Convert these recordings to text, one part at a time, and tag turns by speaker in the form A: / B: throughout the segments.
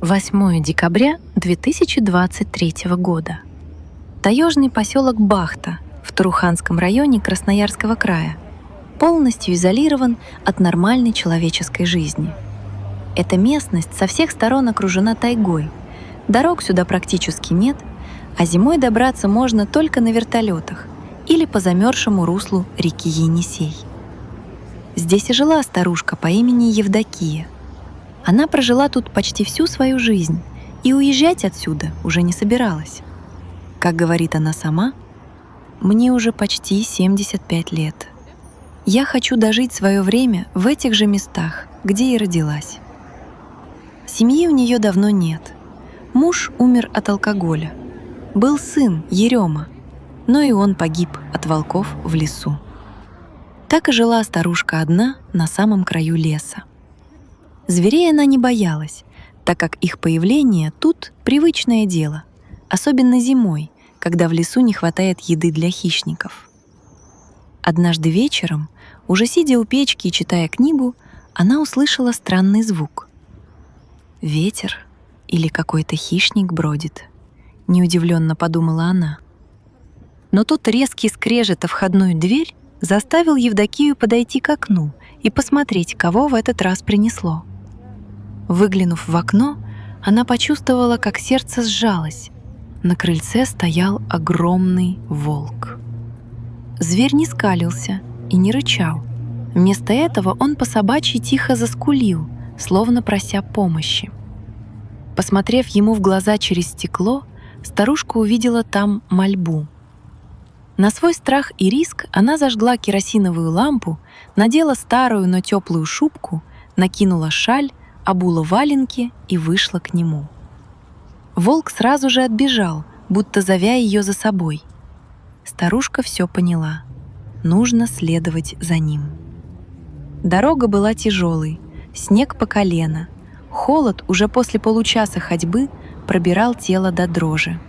A: 8 декабря 2023 года. Таежный поселок Бахта в Туруханском районе Красноярского края полностью изолирован от нормальной человеческой жизни. Эта местность со всех сторон окружена тайгой, дорог сюда практически нет, а зимой добраться можно только на вертолетах или по замерзшему руслу реки Енисей. Здесь и жила старушка по имени Евдокия. Она прожила тут почти всю свою жизнь и уезжать отсюда уже не собиралась. Как говорит она сама, «Мне уже почти 75 лет. Я хочу дожить свое время в этих же местах, где и родилась». Семьи у нее давно нет. Муж умер от алкоголя. Был сын Ерема, но и он погиб от волков в лесу. Так и жила старушка одна на самом краю леса. Зверей она не боялась, так как их появление тут привычное дело, особенно зимой, когда в лесу не хватает еды для хищников. Однажды вечером, уже сидя у печки и читая книгу, она услышала странный звук. «Ветер или какой-то хищник бродит», — неудивленно подумала она. Но тут резкий скрежет о входную дверь заставил Евдокию подойти к окну и посмотреть, кого в этот раз принесло. Выглянув в окно, она почувствовала, как сердце сжалось. На крыльце стоял огромный волк. Зверь не скалился и не рычал. Вместо этого он по-собачьи тихо заскулил, словно прося помощи. Посмотрев ему в глаза через стекло, старушка увидела там мольбу. На свой страх и риск она зажгла керосиновую лампу, надела старую, но теплую шубку, накинула шаль, обула валенки и вышла к нему. Волк сразу же отбежал, будто зовя ее за собой. Старушка все поняла. Нужно следовать за ним. Дорога была тяжелой, снег по колено. Холод уже после получаса ходьбы пробирал тело до дрожи.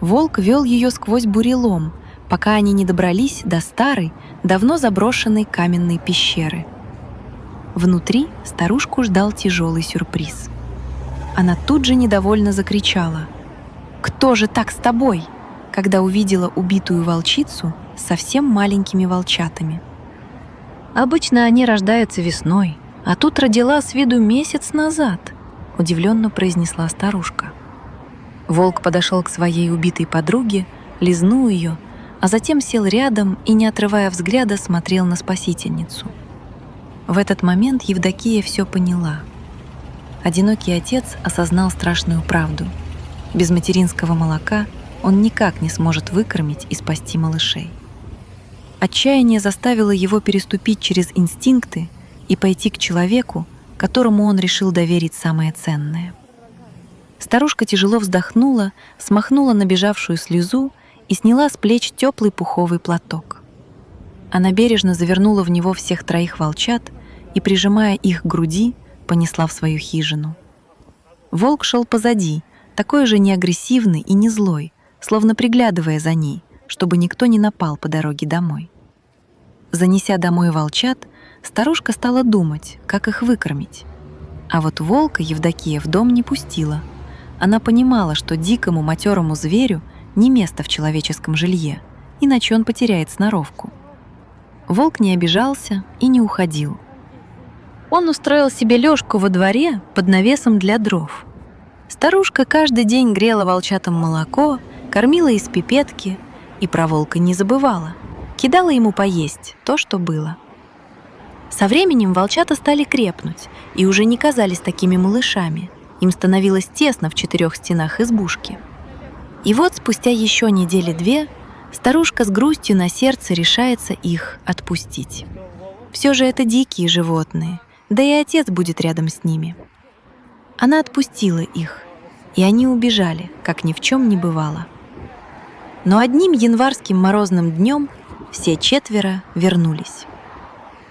A: Волк вел ее сквозь бурелом, пока они не добрались до старой, давно заброшенной каменной пещеры. Внутри старушку ждал тяжелый сюрприз. Она тут же недовольно закричала: «Кто же так с тобой?», когда увидела убитую волчицу с совсем маленькими волчатами. «Обычно они рождаются весной, а тут родила с виду месяц назад», — удивленно произнесла старушка. Волк подошел к своей убитой подруге, лизнул ее, а затем сел рядом и, не отрывая взгляда, смотрел на спасительницу. В этот момент Евдокия все поняла. Одинокий отец осознал страшную правду. Без материнского молока он никак не сможет выкормить и спасти малышей. Отчаяние заставило его переступить через инстинкты и пойти к человеку, которому он решил доверить самое ценное. Старушка тяжело вздохнула, смахнула набежавшую слезу и сняла с плеч теплый пуховый платок. Она бережно завернула в него всех троих волчат и, прижимая их к груди, понесла в свою хижину. Волк шел позади, такой же неагрессивный и не злой, словно приглядывая за ней, чтобы никто не напал по дороге домой. Занеся домой волчат, старушка стала думать, как их выкормить. А вот волка Евдокия в дом не пустила. Она понимала, что дикому матерому зверю не место в человеческом жилье, иначе он потеряет сноровку. Волк не обижался и не уходил. Он устроил себе лёжку во дворе под навесом для дров. Старушка каждый день грела волчатам молоко, кормила из пипетки и про волка не забывала, кидала ему поесть то, что было. Со временем волчата стали крепнуть и уже не казались такими малышами. Им становилось тесно в 4 стенах избушки. И вот спустя еще недели-две старушка с грустью на сердце решается их отпустить. Все же это дикие животные, да и отец будет рядом с ними. Она отпустила их, и они убежали, как ни в чем не бывало. Но одним январским морозным днем все 4 вернулись.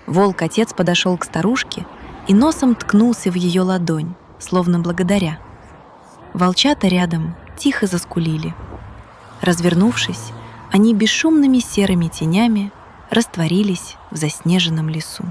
A: Волк-отец подошел к старушке и носом ткнулся в ее ладонь, словно благодаря. Волчата рядом тихо заскулили. Развернувшись, они бесшумными серыми тенями растворились в заснеженном лесу.